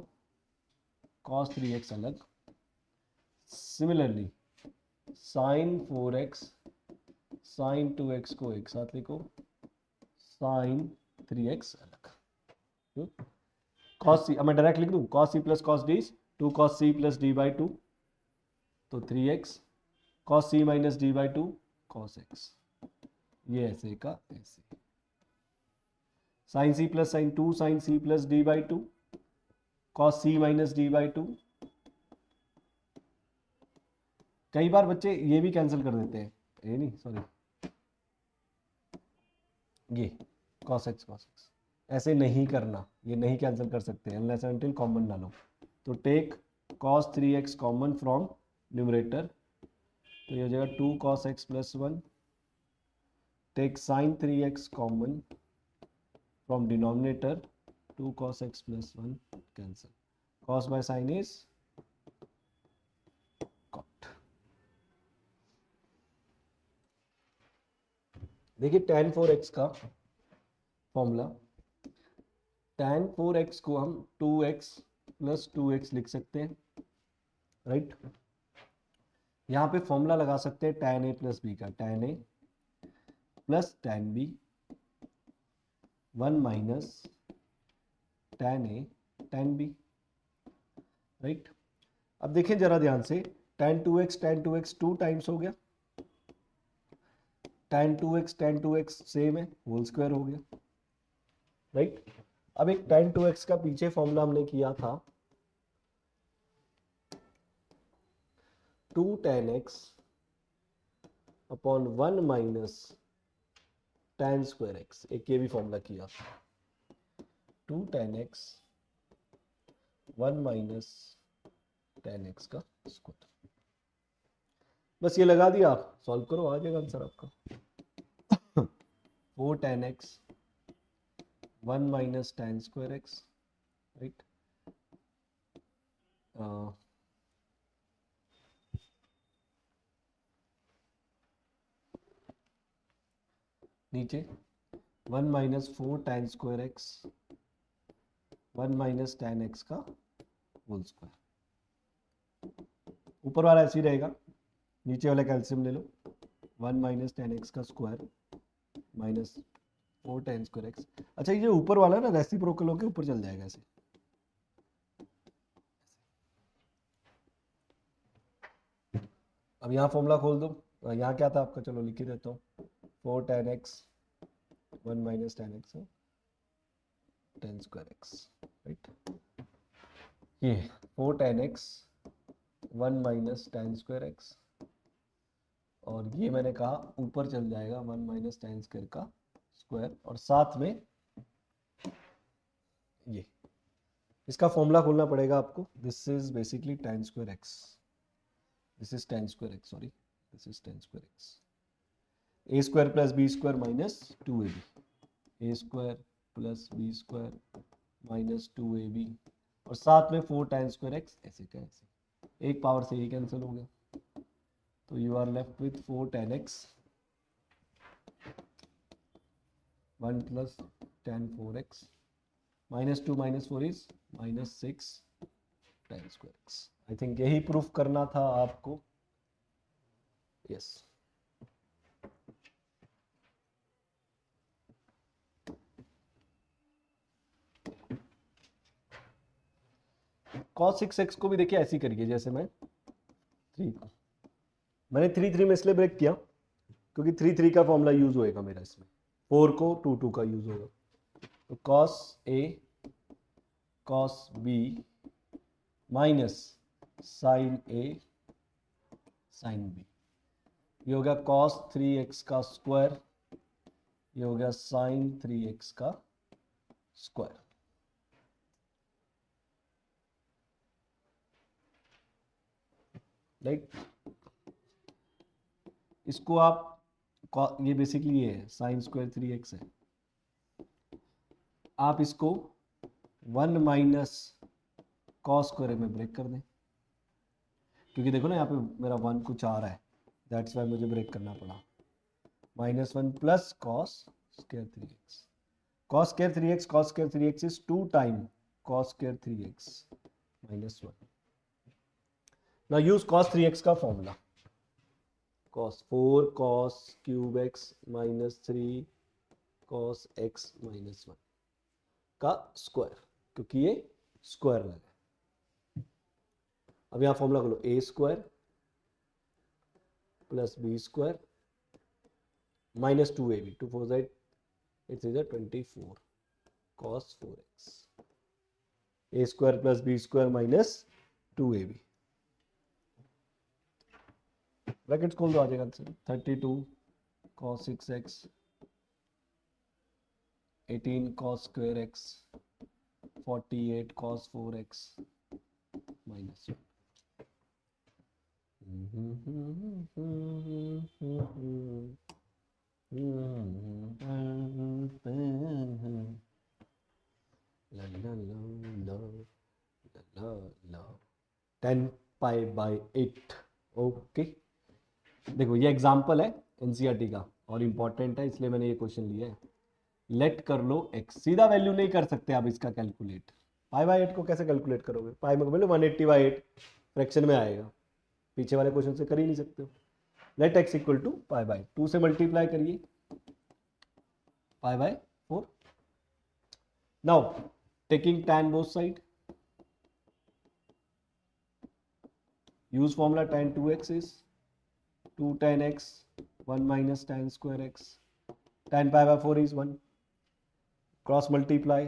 cos 3x अलग, similarly sin 4x sin 2x को एक साथ लिखो, sin 3x अलग, cos c, अब मैं डायरेक्ट लिख दूं, cos c plus cos d 2 cos c plus d by 2, तो 3x, cos c minus d by 2 cos x, ये ऐसे का ऐसे, sin c plus sin 2 sin c plus d by 2 cos c minus d by 2, कई बार बच्चे ये भी cancel कर देते हैं, ये नहीं सॉरी, ये cos x, ऐसे नहीं करना, ये नहीं कैंसिल कर सकते अनलेस एंड अनटिल कॉमन ना लो, तो take cos 3x common from numerator, तो ये हो जाएगा 2 cos x plus 1, take sin 3x common from denominator, 2 cos x plus 1 cancel, cos बाय sin इज cot। देखिए tan 4x का फॉर्मूला, tan 4x को हम 2x प्लस 2x लिख सकते हैं, राइट, यहाँ पे फॉर्मूला लगा सकते हैं tan a प्लस बी का, tan a plus tan b 1 minus tan a tan b, right. अब देखें जरा ध्यान से, tan 2x 2 टाइम्स हो गया, tan 2x सेम है, होल स्क्वायर हो गया, राइट। अब एक tan 2x का पीछे फॉर्मूला हमने किया था 2 tan x upon 1 minus tan square x, एक ये भी फॉर्मूला किया, 2 tan x 1 minus tan x का स्क्वायर। बस ये लगा दिया, आप सॉल्व करो, आ जाएगा आंसर आपका। 4 tan x 1 minus tan square x, right. नीचे 1 minus 4 tan square x 1 minus tan x का होल स्क्वायर। ऊपर वाला ऐसे ही रहेगा, नीचे वाला कैल्शियम ले लो, 1 माइनस tan एक्स का square minus 4 tan square x. अच्छा ये ऊपर वाला ना रेसिप्रोकल होके ऊपर चल जाएगा ऐसे। अब यहाँ फॉर्मूला खोल दो, यहाँ क्या था आपका, चलो लिख ही देता हूँ, 4 tan x 1 minus tan x tan square x, राइट। ये 4 tan x 1 minus tan square x, और ये मैंने कहा ऊपर चल जाएगा 1 माइनस tan स्क्वायर का स्क्वायर, और साथ में ये इसका फॉर्मूला खोलना पड़ेगा आपको। This is basically tan square x, this is tan square x, sorry this is tan square x, a square plus b square minus 2ab, a square plus B square minus 2ab, और साथ में 4 tan square x, ऐसे का ऐसे, एक power से ही cancel हो गया, तो you are left with 4 tan x 1 plus tan 4x minus 2 minus 4 is minus 6 tan square x। I think यही प्रूफ करना था आपको, यस। cos 6x को भी देखिए ऐसे ही करिए, जैसे मैं 3 को, मैंने 3 में इसलिए ब्रेक किया क्योंकि 3 का फॉर्मूला यूज होएगा मेरा इसमें, 4 को 2 का यूज होगा, तो cos a cos b minus sin a sin b, ये हो गया cos 3x का स्क्वायर, ये हो गया sin 3x का स्क्वायर। राइट, इसको आप ये बेसिकली ये है साइन स्क्वायर 3x है, आप इसको 1 माइनस कॉस स्क्वायर में ब्रेक कर दें, क्योंकि देखो ना यहाँ पे मेरा 1 कुछ आ रहा है, दैट्स वाई मुझे ब्रेक करना पड़ा। -1 plus cos square 3x, cos square 3x cos square 3x is 2 time cos square 3x minus 1. Now use cos 3x का formula, cos 4 cos cube x minus 3 cos x minus 1 का square, क्योंकि ये square लगा है। अब यहाँ formula खोलो, a square plus b square minus 2ab, 2 4 8 it's is 24 cos 4x, a square plus b square minus 2ab, brackets खोल दो, आ जाएगा answer 32 cos 6x 18 cos square x 48 cos 4x minus 1। ला ला ला ला ला 10 पाई बाई 8। ओके, देखो ये एग्जाम्पल है एनसीईआरटी का और इम्पोर्टेंट है, इसलिए मैंने ये क्वेश्चन लिया है। लेट कर लो x, सीधा वैल्यू नहीं कर सकते आप इसका कैलकुलेट। पाई बाई 8 को कैसे कैलकुलेट करोगे, पाई में बोलो 180/8 फ्रैक्शन में आएगा, पीछे वाले क्वेश्चन से कर ही नहीं सकते हो। Let x equal to pi by 2 से मल्टीप्लाई करिए, pi by 4। Now taking tan both side, use formula tan 2x is 2 tan x 1 minus tan square x, tan pi by 4 is 1, cross multiply,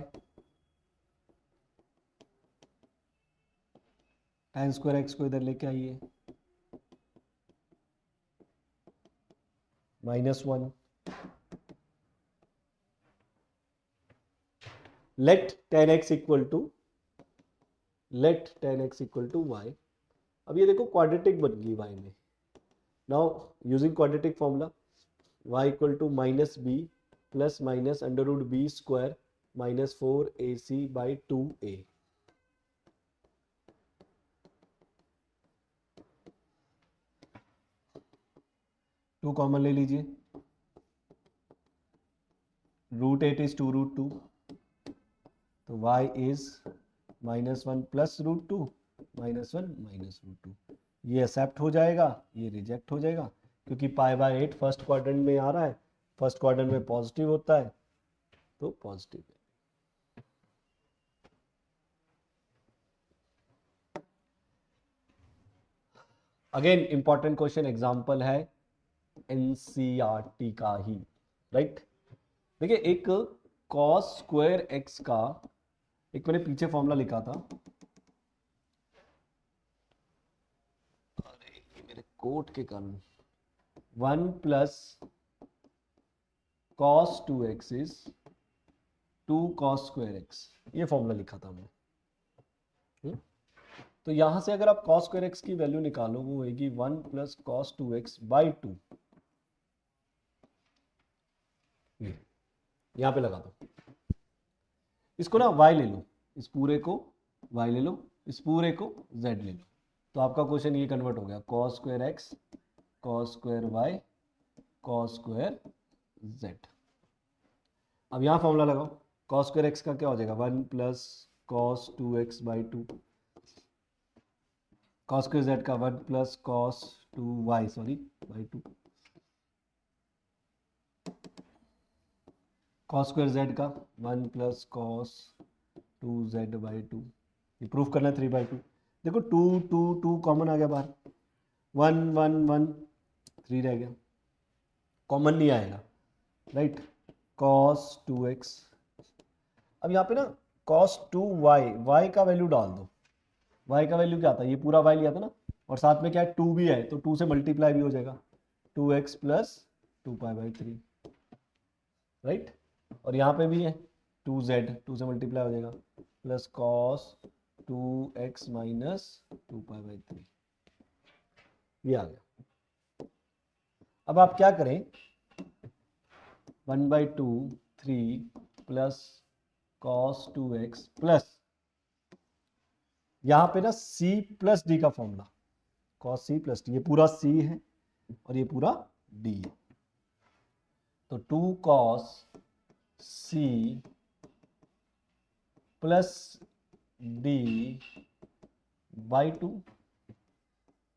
tan square x को इधर लेके आइए, -1 late 10x equal to y। अब ये देखो quadratic बन गई y में। Now using quadratic formula y equal to minus B plus minus under root B square minus 4ac by 2a। Two common ले लीजिए, रूट 8 इज 2 रूट 2, तो y is -1 plus root 2 -1 minus root 2। ये accept हो जाएगा, ये reject हो जाएगा, क्योंकि पाई बाय 8 फर्स्ट क्वाड्रेंट में आ रहा है, फर्स्ट क्वाड्रेंट में पॉजिटिव होता है, तो पॉजिटिव है। अगेन इंपॉर्टेंट क्वेश्चन एग्जांपल है एनसीईआरटी का ही, राइट। देखिए एक कॉस स्क्वायर एक्स का, एक मैंने पीछे फॉर्मूला लिखा था, अरे मेरे कोट के कारण, 1 plus cos 2x is 2 cos square x, ये फॉर्मूला लिखा था मैंने। तो यहां से अगर आप कॉस स्क्वायर एक्स की वैल्यू निकालो, वो होगी 1 प्लस कॉस 2x बाई 2। यहां पे लगा दो, इसको ना y ले लो, इस पूरे को y ले लो, इस पूरे को z ले लो, तो आपका क्वेश्चन ये कन्वर्ट हो गया cos square X cos square Y cos square z। अब यहां फॉर्मूला लगाओ, कॉस स्क्वायर एक्स का क्या हो जाएगा, 1 plus cos 2x by 2, cos square z का 1 plus cos 2y by 2, cos square z का 1 प्लस कॉस 2z बाई 2, ये प्रूफ करना है 3 बाई 2। देखो 2 2 2 कॉमन आ गया बाहर, 1 1 1 3 रह गया, कॉमन नहीं आएगा, राइट। कॉस 2x, अब यहाँ पे ना कॉस 2y, y का वैल्यू डाल दो, y का वैल्यू क्या आता है, ये पूरा y लिया था ना, और साथ में क्या है 2 भी है, तो 2 से मल्टीप्लाई भी हो जाएगा, 2x plus 2 pi by 3, right. और यहाँ पे भी है 2z, 2 से मल्टीप्लाई हो जाएगा, plus cos 2x minus 2 pi by 3, ये आ गया। अब आप क्या करें, 1 by 2 3 plus cos 2x plus यहाँ पे ना c प्लस डी का formula, cos c plus D, ये पूरा c है और ये पूरा d है, तो 2 cos c plus d by 2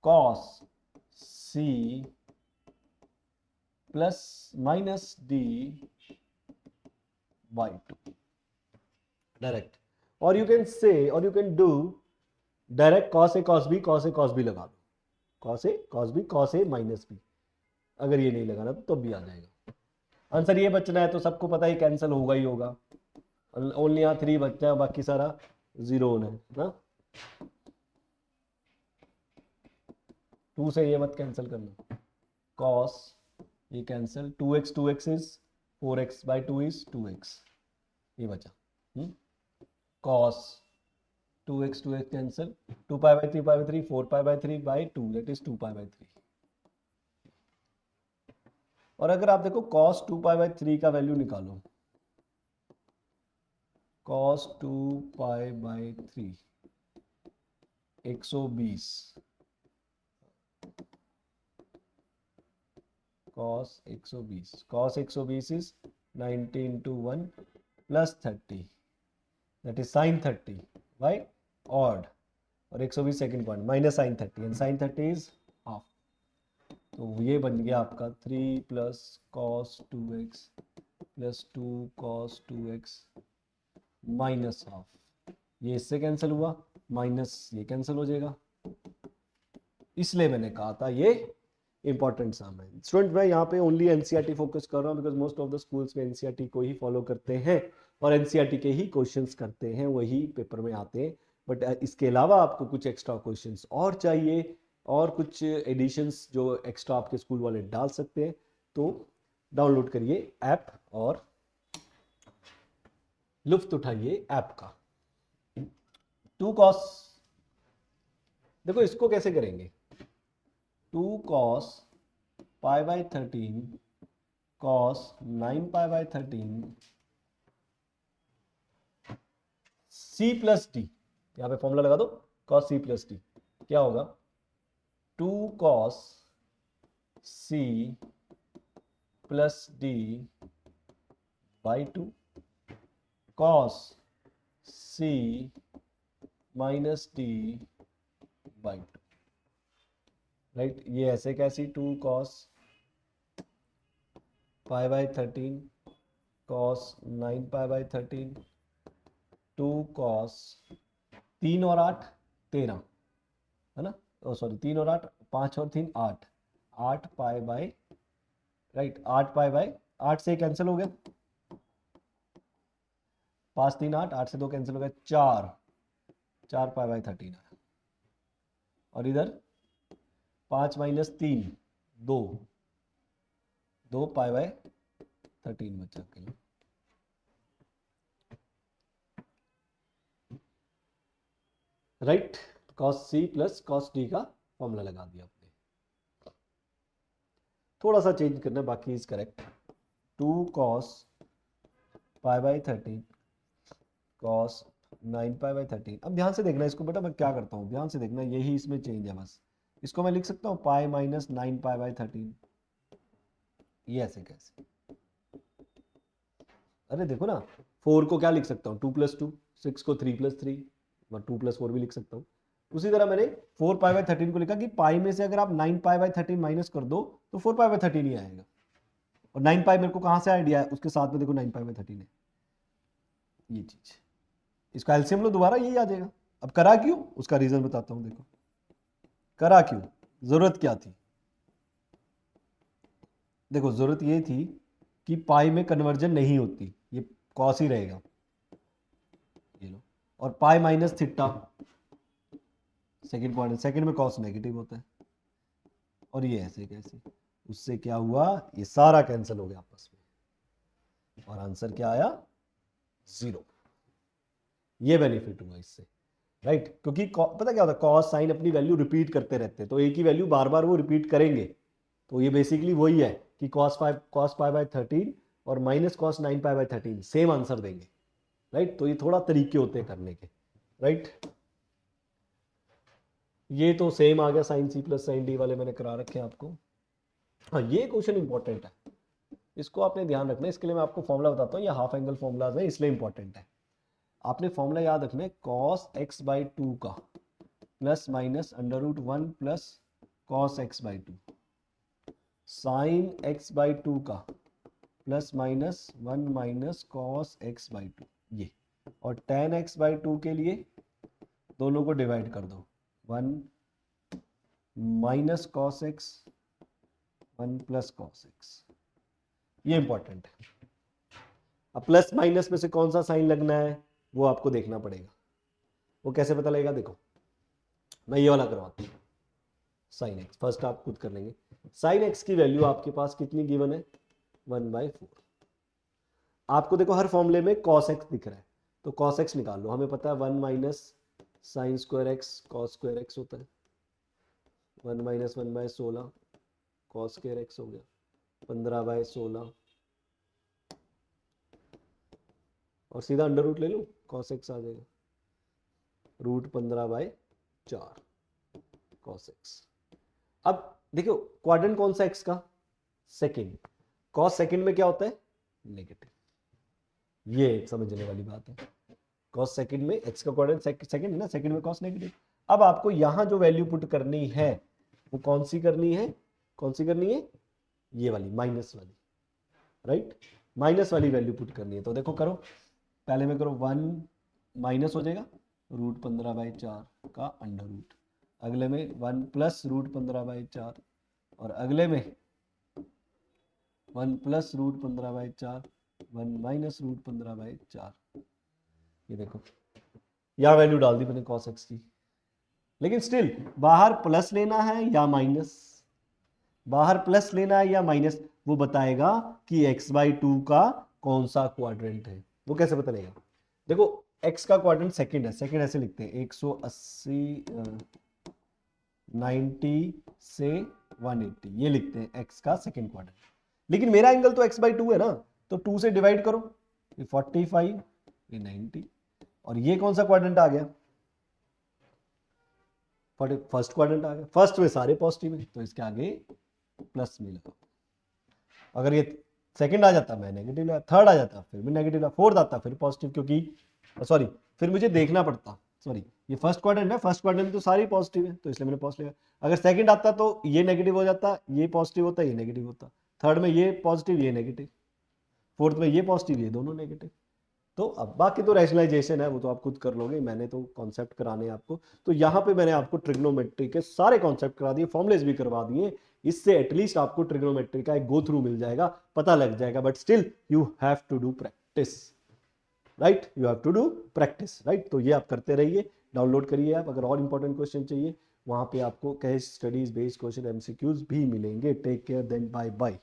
cos c plus minus d by 2 direct. और यू कैन से, और you can do direct cos A cos B लगा दो, cos B cos A minus B, अगर ये नहीं लगाना तो तब भी आ जाएगा। आंसर ये बचना है, तो सबको पता है कैंसिल होगा ही होगा, ओनली यहाँ 3 बचना है, बाकी सारा जीरो है ना। 2 से ये मत कैंसिल करना, कॉस ये cancel, 2x is 4x by 2 is 2x, ये बचा, cos 2x cancel, 2 pi by 3 4 pi by 3 by 2, that is 2 pi by 3। और अगर आप देखो cos 2 पाई बाई 3 का वैल्यू निकालो, cos 2 pi by 3 120, cos 120 is 90 into 1 plus 30, that is sin 30 by odd, और 120 second point minus sine 30, and sine 30 is half, तो ये बन गया आपका 3 plus cos 2x plus 2 cos 2x minus half, ये इससे कैंसिल हुआ, माइनस ये कैंसिल हो जाएगा, इसलिए मैंने कहा था ये इंपॉर्टेंट सम है। स्टूडेंट मैं यहाँ पे ओनली एनसीईआरटी फोकस कर रहा हूँ, because most of the schools में एनसीईआरटी को ही फॉलो करते हैं और एनसीईआरटी के ही क्वेश्चंस करते हैं, वही पेपर में आते हैं। बट इसके अलावा आपको कुछ एक्स्ट्रा क्वेश्चंस और चाहिए और कुछ एडिशंस जो एक्स्ट्रा आपके स्कूल वाले डाल सकते हैं, तो डाउनलोड करिए ऐप और लुफ्त उठाइए ऐप का। 2 cos, देखो इसको कैसे करेंगे, 2 cos pi by 13 cos 9 pi by 13 c plus D, यहां पे फॉर्मूला लगा दो, cos c प्लस डी क्या होगा, 2 cos c plus D by 2 cos c minus D by 2, right. ये ऐसे कैसी, 2 cos pi by 13 cos 9 pi by 13 2 cos 3 और 8 13 है ना, ओ सॉरी 3 और 8 5 और 3 8 8 pi by, right 8 pi by 8 से कैंसिल हो गया, 5 3 8 8 से 2 कैंसिल हो गया, 4 पाई बाई 13 आया, और इधर 5 माइनस 3 2 2 पाई बाई 13 बचा के लिए, right. cos c plus cos d का फॉर्मूला लगा दिया आपने, थोड़ा सा चेंज करना है, बाकी is correct. 2 cos pi by 13 cos 9 pi by 13, अब ध्यान से देखना इसको बेटा, मैं क्या करता हूँ ध्यान से देखना, यही इसमें चेंज है बस। इसको मैं लिख सकता हूँ पाई माइनस 9 पाई बाई 13, ये ऐसे कैसे, अरे देखो ना, 4 को क्या लिख सकता हूँ 2 प्लस 2, 6 को 3 प्लस 3, मैं 2 प्लस 4 भी लिख सकता हूँ। उसी तरह मैंने 4 पाई बाई 13 को लिखा कि पाई में से अगर आप 9 पाई बाई 13 माइनस कर दो तो 4 पाई बाई 13 ही आएगा, और 9 पाई मेरे को कहाँ से आइडिया है, उसके साथ में देखो 9 पाई बाई 13 है, ये चीज, इसका एलसीएम लो दोबारा यही आ जाएगा। अब करा क्यों, उसका रीजन बताता हूं, देखो करा क्यों, जरूरत क्या थी, देखो जरूरत ये थी कि पाई में कन्वर्जन नहीं होती, ये कॉस ही रहेगा, ये लो, और pi minus theta second point, second में कॉस नेगेटिव होता है, और ये ऐसे कैसे, उससे क्या हुआ, ये सारा कैंसिल हो गया आपस में, और आंसर क्या आया 0। ये बेनिफिट हुआ इससे, राइट क्योंकि पता क्या होता है, कॉस साइन अपनी वैल्यू रिपीट करते रहते हैं, तो एक ही वैल्यू बार बार वो रिपीट करेंगे, तो ये बेसिकली वही है कि cos पाई बाई 13 और minus cos 9 pi by 13 same answer देंगे, राइट। तो ये थोड़ा तरीके होते हैं करने के, राइट। ये तो सेम आ गया, sine C plus sine D वाले मैंने करा रखे हैं आपको। हाँ ये क्वेश्चन इंपॉर्टेंट है, इसको आपने ध्यान रखना है, इसके लिए मैं आपको फॉर्मूला बताता हूँ, ये हाफ एंगल फॉर्मूलाज है इसलिए इंपॉर्टेंट है। आपने फॉर्मूला याद रखना है, cos x बाई 2 का plus minus under root 1 plus cos x by 2, sine x by 2 का plus minus 1 minus cos x by 2, ये, और tan x बाई 2 के लिए दोनों को डिवाइड कर दो, 1 minus cos x 1 plus cos x, ये इंपॉर्टेंट है। अब प्लस माइनस में से कौन सा साइन लगना है वो आपको देखना पड़ेगा, वो कैसे पता लगेगा, देखो मैं ये वाला करवाता हूँ, साइन एक्स फर्स्ट आप खुद कर लेंगे, साइन एक्स की वैल्यू आपके पास कितनी गिवन है 1/4, आपको देखो हर फॉर्मूले में cos x दिख रहा है, तो cos x निकाल लो, हमें पता है 1 minus sine square x cos square x होता है, 1 माइनस 1/16 cos स्क्वायर एक्स हो गया 15/16, और सीधा अंडर रूट ले लो, cos x आ जाएगा रूट 15/4 cos x। अब देखो क्वाड्रेंट कौन सा x का, सेकंड, cos सेकंड में क्या होता है नेगेटिव, ये समझने वाली बात है, cos सेकंड में x का क्वाड्रेंट सेकंड है ना, सेकंड में cos नेगेटिव। अब आपको यहां जो वैल्यू पुट करनी है वो कौन सी करनी है, कौन सी करनी है, ये वाली माइनस वाली, राइट, माइनस वाली वैल्यू पुट करनी है। तो देखो करो, पहले में करो 1 माइनस हो जाएगा रूट 15/4 का अंडर रूट, अगले में 1 प्लस रूट 15/4, और अगले में 1 प्लस रूट 15/4, 1 माइनस रूट 15/4, ये देखो यहाँ वैल्यू डाल दी मैंने cos x की, लेकिन स्टिल बाहर प्लस लेना है या माइनस, बाहर प्लस लेना है या माइनस, वो बताएगा कि x/2 का कौन सा क्वाड्रेंट है, वो कैसे पता लगेगा, देखो x का क्वाड्रेंट सेकंड है, सेकंड ऐसे लिखते हैं 180 90 से 180, ये लिखते हैं x का सेकंड क्वाड्रेंट। लेकिन मेरा एंगल तो x/2 है ना, तो 2 से डिवाइड करो, ये 45 ये 90, और ये कौन सा क्वाड्रेंट आ गया, फर्स्ट क्वाड्रेंट आ गया। फर्स्ट में सारे पॉजिटिव है तो इसके आगे प्लस मिला। अगर ये सेकंड आ जाता मैं नेगेटिव लाया, थर्ड आ जाता फिर भी नेगेटिव लाया, फोर्थ आता फिर पॉजिटिव, क्योंकि सॉरी फिर मुझे देखना पड़ता, सॉरी ये फर्स्ट क्वाड्रेंट है, फर्स्ट क्वाड्रेंट में तो सारे पॉजिटिव है तो इसलिए मैंने पॉजिटिव लिया। अगर सेकंड आता तो ये नेगेटिव हो जाता, ये पॉजिटिव होता, ये नेगेटिव होता, थर्ड में ये पॉजिटिव ये नेगेटिव, फोर्थ में ये पॉजिटिव ये दोनों नेगेटिव। तो अब बाकी तो रैशनलाइजेशन है, वो तो आप खुद कर लोगे, मैंने तो कॉन्सेप्ट कराने हैं आपको। तो यहाँ पे मैंने आपको ट्रिग्नोमेट्री के सारे कॉन्सेप्ट करा दिए, फॉर्मुलेस भी करवा दिए, इससे एटलीस्ट आपको ट्रिग्नोमेट्री का एक गो थ्रू मिल जाएगा, पता लग जाएगा। But still you have to do practice, right, you have to do practice, right. तो ये आप करते रहिए, डाउनलोड करिए आप। अगर और इंपॉर्टेंट क्वेश्चन चाहिए वहाँ पे आपको case studies based question MCQs भी मिलेंगे। Take care then, bye bye.